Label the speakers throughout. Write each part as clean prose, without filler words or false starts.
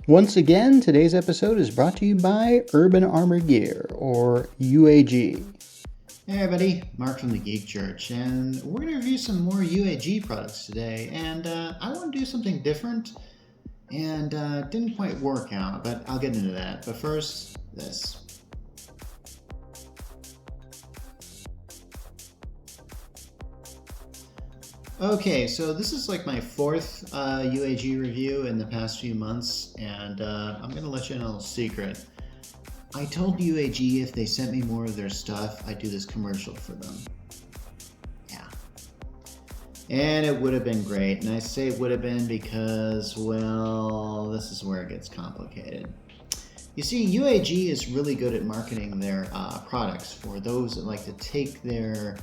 Speaker 1: Once again, today's episode is brought to you by Urban Armor Gear, or UAG.
Speaker 2: Hey everybody, Mark from the Geek Church, and we're going to review some more UAG products today, and I want to do something different, and didn't quite work out, but I'll get into that. But first, this. Okay, so this is like my fourth UAG review in the past few months, and I'm going to let you in a little secret. I told UAG if they sent me more of their stuff, I'd do this commercial for them. Yeah. And it would have been great. And I say it would have been because, well, this is where it gets complicated. You see, UAG is really good at marketing their products for those that like to take their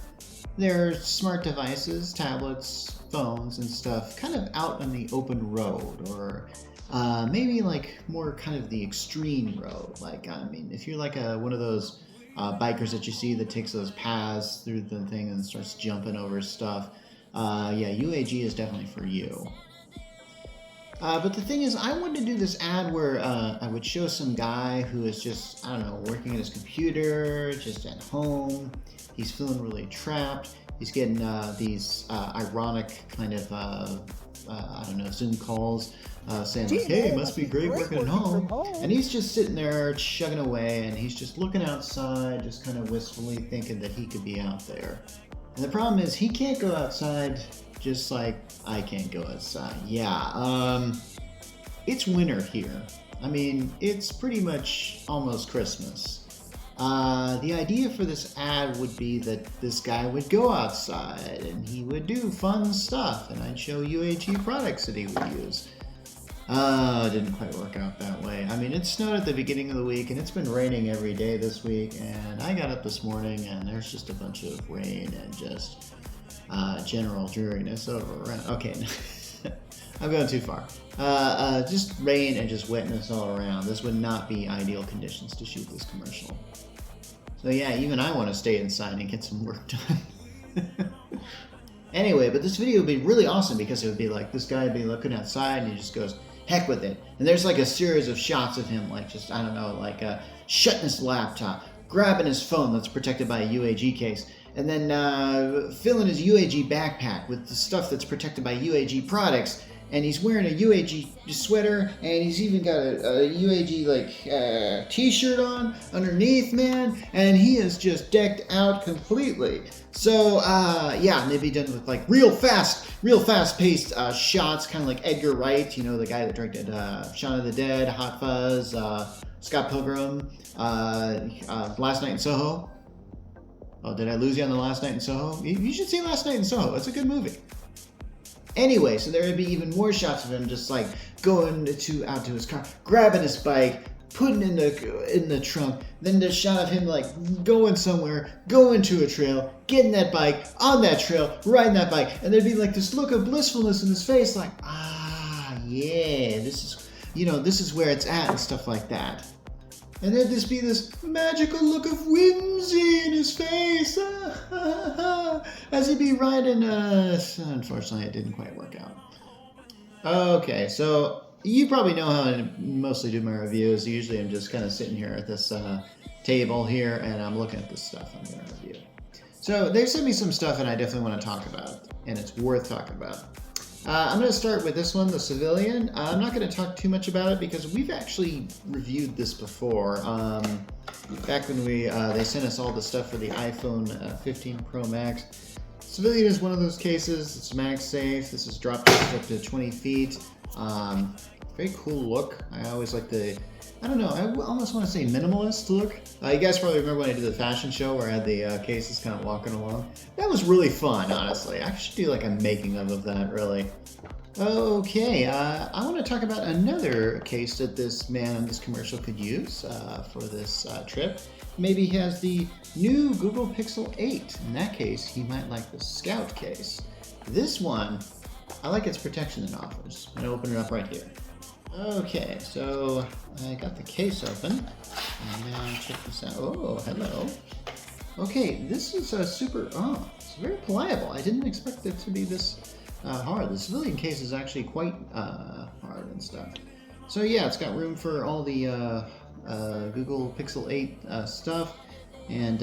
Speaker 2: smart devices, tablets, phones, and stuff kind of out on the open road, or maybe like more kind of the extreme road. Like, I mean, if you're like one of those bikers that you see that takes those paths through the thing and starts jumping over stuff, yeah, UAG is definitely for you. But the thing is, I wanted to do this ad where I would show some guy who is just, I don't know, working at his computer, just at home. He's feeling really trapped. He's getting these ironic kind of, I don't know, Zoom calls saying like, hey, it must be great working at home. And he's just sitting there chugging away, and he's just looking outside, just kind of wistfully thinking that he could be out there. And the problem is he can't go outside just like I can't go outside. Yeah, it's winter here. I mean, it's pretty much almost Christmas. The idea for this ad would be that this guy would go outside and he would do fun stuff, and I'd show UAG products that he would use. It didn't quite work out that way. I mean, it snowed at the beginning of the week, and it's been raining every day this week, and I got up this morning and there's just a bunch of rain and just general dreariness around. Okay, I'm going too far. Just rain and just wetness all around. This would not be ideal conditions to shoot this commercial. So yeah, even I want to stay inside and get some work done. Anyway, but this video would be really awesome because it would be like this guy would be looking outside and he just goes, heck with it. And there's like a series of shots of him like just, I don't know, like shutting his laptop, grabbing his phone that's protected by a UAG case, and then filling his UAG backpack with the stuff that's protected by UAG products. And he's wearing a UAG sweater, and he's even got a UAG like t-shirt on underneath, man. And he is just decked out completely. So yeah, and they'd be done with like real fast-paced shots, kind of like Edgar Wright, you know, the guy that directed Shaun of the Dead, Hot Fuzz, Scott Pilgrim, Last Night in Soho. Oh, did I lose you on the Last Night in Soho? You should see Last Night in Soho. It's a good movie. Anyway, so there would be even more shots of him just like going out to his car, grabbing his bike, putting in the trunk. Then there's a shot of him like going somewhere, going to a trail, getting that bike on that trail, riding that bike, and there'd be like this look of blissfulness in his face, like yeah, this is where it's at and stuff like that. And there'd just be this magical look of whimsy in his face as he'd be riding. Unfortunately, it didn't quite work out. Okay, so you probably know how I mostly do my reviews. Usually I'm just kind of sitting here at this table here, and I'm looking at this stuff I'm going to review. So they sent me some stuff, and I definitely want to talk about, and it's worth talking about. I'm going to start with this one, the Civilian. I'm not going to talk too much about it because we've actually reviewed this before. Back when they sent us all the stuff for the iPhone 15 Pro Max. Civilian is one of those cases. It's MagSafe. This is drop distance up to 20 feet. Very cool look. I always like I don't know, I almost want to say minimalist look. You guys probably remember when I did the fashion show where I had the cases kind of walking along. That was really fun, honestly. I should do like a making of that, really. Okay, I want to talk about another case that this man on this commercial could use for this trip. Maybe he has the new Google Pixel 8. In that case, he might like the Scout case. This one, I like its protection it offers. I'm going to open it up right here. Okay, so I got the case open, and now check this out. Oh, hello. Okay, this is it's very pliable. I didn't expect it to be this hard. The Civilian case is actually quite hard and stuff. So yeah, it's got room for all the Google Pixel 8 stuff. And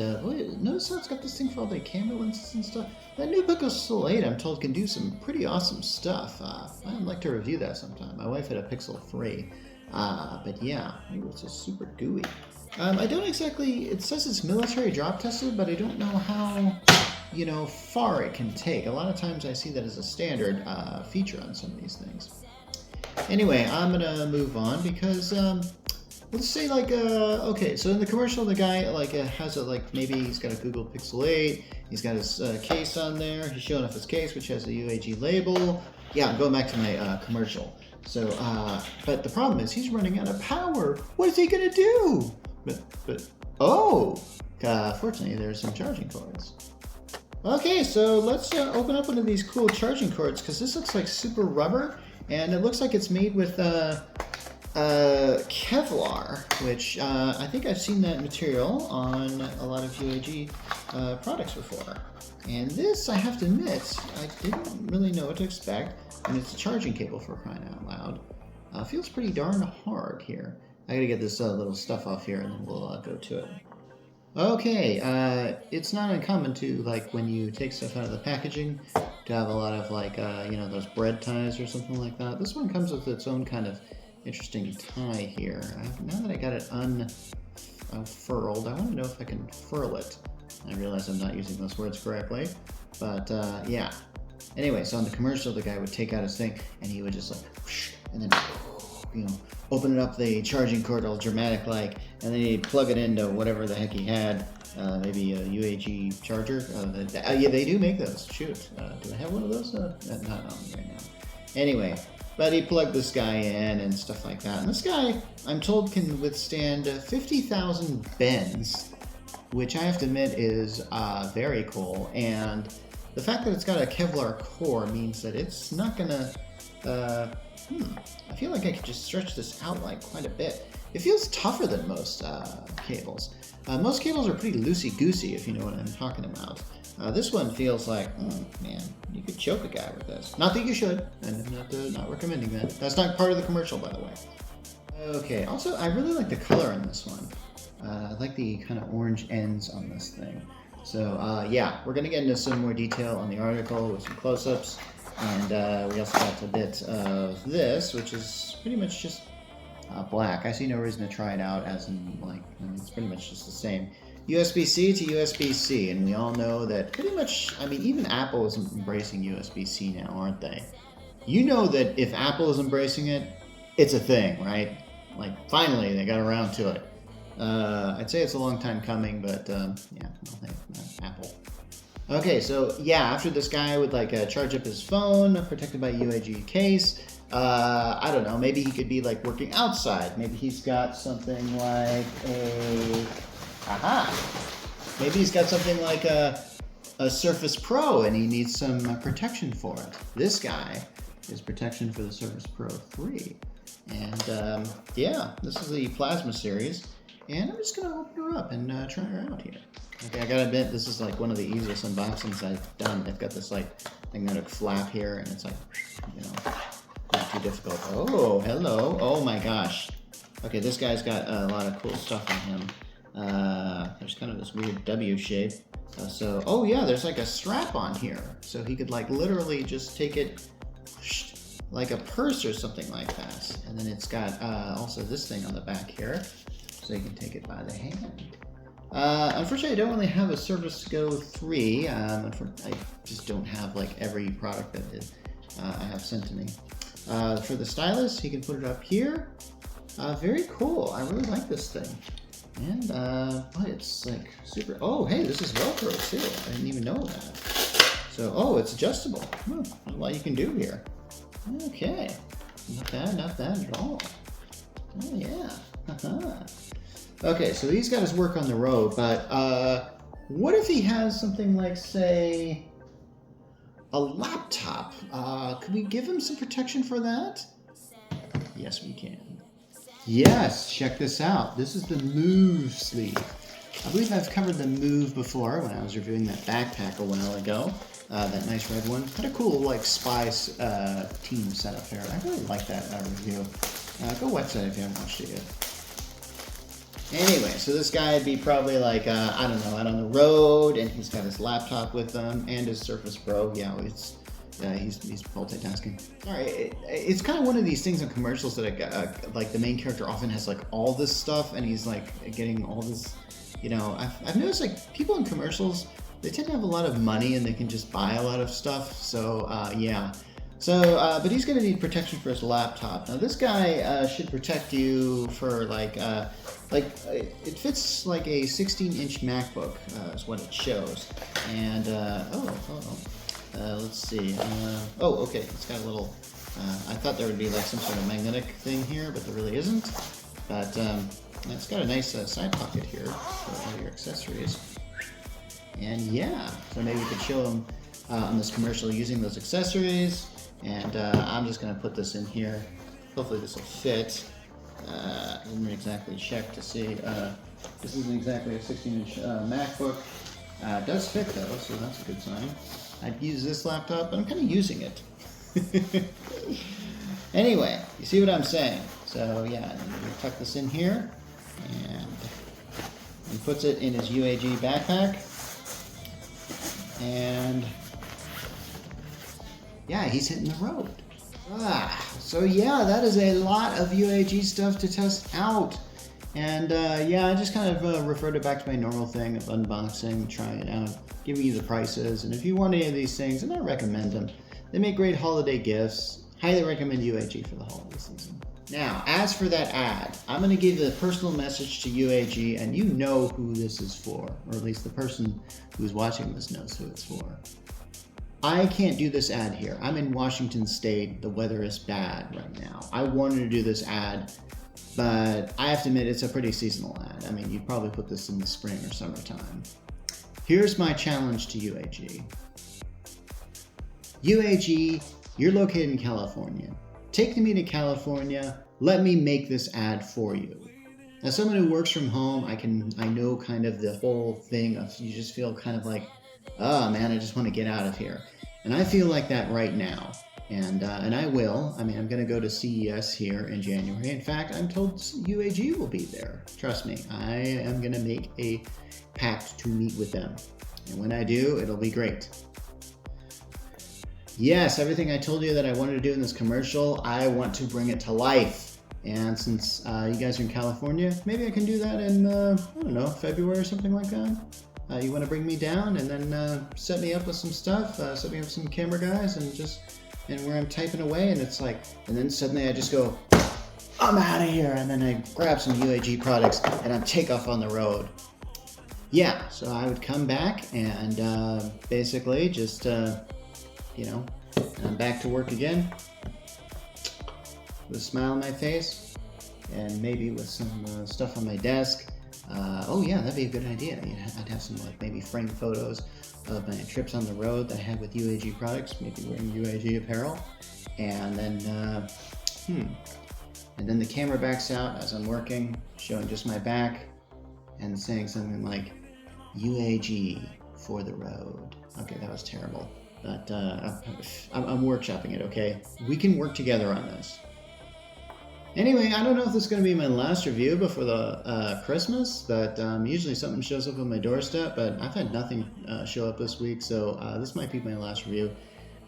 Speaker 2: notice how it's got this thing for all the camera lenses and stuff. That new Pixel 8, I'm told, can do some pretty awesome stuff. I'd like to review that sometime. My wife had a Pixel 3. But yeah, it was just super gooey. I don't exactly, it says it's military drop tested, but I don't know how, far it can take. A lot of times I see that as a standard feature on some of these things. Anyway, I'm gonna move on because, let's say okay, so in the commercial, the guy has maybe he's got a Google Pixel 8, he's got his case on there, he's showing off his case, which has a UAG label. Yeah, I'm going back to my commercial. So, but the problem is he's running out of power. What is he gonna do? Fortunately, there's some charging cords. Okay, so let's open up one of these cool charging cords, because this looks like super rubber, and it looks like it's made with Kevlar, which I think I've seen that material on a lot of UAG products before. And this, I have to admit, I didn't really know what to expect, and it's a charging cable for crying out loud. Feels pretty darn hard here. I gotta get this little stuff off here, and then we'll go to it. Okay, it's not uncommon to, when you take stuff out of the packaging, to have a lot of, those bread ties or something like that. This one comes with its own kind of interesting tie here. Now that I got it unfurled, I want to know if I can furl it. I realize I'm not using those words correctly, but yeah. Anyway, so on the commercial, the guy would take out his thing, and he would just whoosh, and then, open it up the charging cord all dramatic and then he'd plug it into whatever the heck he had, maybe a UAG charger. Yeah, they do make those. Shoot, do I have one of those? Not on me right now. Anyway, but he plugged this guy in and stuff like that. And this guy, I'm told, can withstand 50,000 bends, which I have to admit is very cool. And the fact that it's got a Kevlar core means that it's not gonna. I feel like I could just stretch this out quite a bit. It feels tougher than most cables. Most cables are pretty loosey-goosey, if you know what I'm talking about. This one feels like, man, you could choke a guy with this. Not that you should, and I'm not recommending that. That's not part of the commercial, by the way. Okay, also, I really like the color on this one. I like the kind of orange ends on this thing. So, yeah, we're going to get into some more detail on the article with some close-ups. And we also got a bit of this, which is pretty much just black. I see no reason to try it out as in, it's pretty much just the same. USB-C to USB-C, and we all know that pretty much, even Apple is embracing USB-C now, aren't they? You know that if Apple is embracing it, it's a thing, right? Finally, they got around to it. I'd say it's a long time coming, but Apple. Okay, so yeah, after this guy would charge up his phone, protected by UAG case. I don't know, maybe he could be working outside. Maybe he's got something like maybe he's got something like a Surface Pro and he needs some protection for it. This guy is protection for the Surface Pro 3. And yeah, this is the Plasma series. And I'm just gonna open her up and try her out here. Okay, I gotta admit, this is one of the easiest unboxings I've done. They've got this magnetic flap here, and it's not too difficult. Oh, hello. Oh my gosh. Okay, this guy's got a lot of cool stuff on him. There's kind of this weird W shape. Oh yeah, there's a strap on here. So he could literally just take it like a purse or something like that. And then it's got also this thing on the back here. So you can take it by the hand. Unfortunately, I don't really have a Surface Go 3. I just don't have every product that I have sent to me. For the stylus, you can put it up here. Very cool. I really like this thing. And it's super. Oh, hey, this is Velcro too. I didn't even know that. So, it's adjustable. There's a lot you can do here. Okay, not bad at all. Oh yeah. Okay, so he's got his work on the road, but what if he has something say, a laptop? Could we give him some protection for that? Yes, we can. Yes, check this out. This is the Mouve sleeve. I believe I've covered the Mouve before when I was reviewing that backpack a while ago. That nice red one. Had a cool, spy team setup here. I really like that review. Go website if you haven't watched it yet. Anyway, so this guy would be probably like, I don't know, out on the road, and he's got his laptop with him and his Surface Pro. Yeah, he's multitasking. Sorry, it's kind of one of these things in commercials that like the main character often has like all this stuff, and he's like getting all this, you know. I've noticed like people in commercials, they tend to have a lot of money and they can just buy a lot of stuff. So yeah. So, but he's going to need protection for his laptop. Now, this guy should protect you for like it fits like a 16-inch MacBook is what it shows. And let's see. Oh, okay. It's got a little. I thought there would be like some sort of magnetic thing here, but there really isn't. But it's got a nice side pocket here for all your accessories. And yeah, so maybe we could show them on this commercial using those accessories. And I'm just going to put this in here. Hopefully this will fit. I didn't exactly check to see. This isn't exactly a 16-inch MacBook. It does fit though, so that's a good sign. I'd use this laptop, but I'm kind of using it. Anyway, you see what I'm saying? So yeah, we tuck this in here, and he puts it in his UAG backpack, and yeah, he's hitting the road. So yeah, that is a lot of UAG stuff to test out. And yeah, I just kind of referred it back to my normal thing of unboxing, trying it out, giving you the prices. And if you want any of these things, then I recommend them. They make great holiday gifts. Highly recommend UAG for the holiday season. Now, as for that ad, I'm going to give a personal message to UAG, and you know who this is for, or at least the person who's watching this knows who it's for. I can't do this ad here. I'm in Washington State. The weather is bad right now. I wanted to do this ad, but I have to admit it's a pretty seasonal ad. I mean, you'd probably put this in the spring or summertime. Here's my challenge to UAG. UAG, you're located in California. Take me to California. Let me make this ad for you. As someone who works from home, I know kind of the whole thing of you just feel kind of like, oh man, I just want to get out of here. And I feel like that right now. And I will. I mean, I'm going to go to CES here in January. In fact, I'm told UAG will be there. Trust me, I am going to make a pact to meet with them. And when I do, it'll be great. Yes, everything I told you that I wanted to do in this commercial, I want to bring it to life. And since you guys are in California, maybe I can do that in, I don't know, February or something like that. You want to bring me down and then set me up with some stuff, set me up with some camera guys, and where I'm typing away, and it's like, and then suddenly I just go, I'm out of here, and then I grab some UAG products and I take off on the road. Yeah, so I would come back and basically just, you know, I'm back to work again with a smile on my face and maybe with some stuff on my desk. Oh yeah, that'd be a good idea. I'd have some like maybe framed photos of my trips on the road that I had with UAG products, maybe wearing UAG apparel, and then and then the camera backs out as I'm working, showing just my back and saying something like UAG for the road. Okay, that was terrible, but I'm workshopping it. Okay, we can work together on this. Anyway, I don't know if this is going to be my last review before the Christmas, but usually something shows up on my doorstep, but I've had nothing show up this week, so this might be my last review.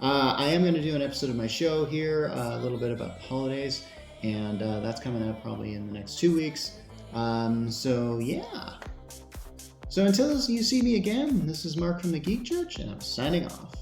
Speaker 2: I am going to do an episode of my show here, a little bit about the holidays, and that's coming out probably in the next 2 weeks. So yeah. So until you see me again, this is Mark from the Geek Church, and I'm signing off.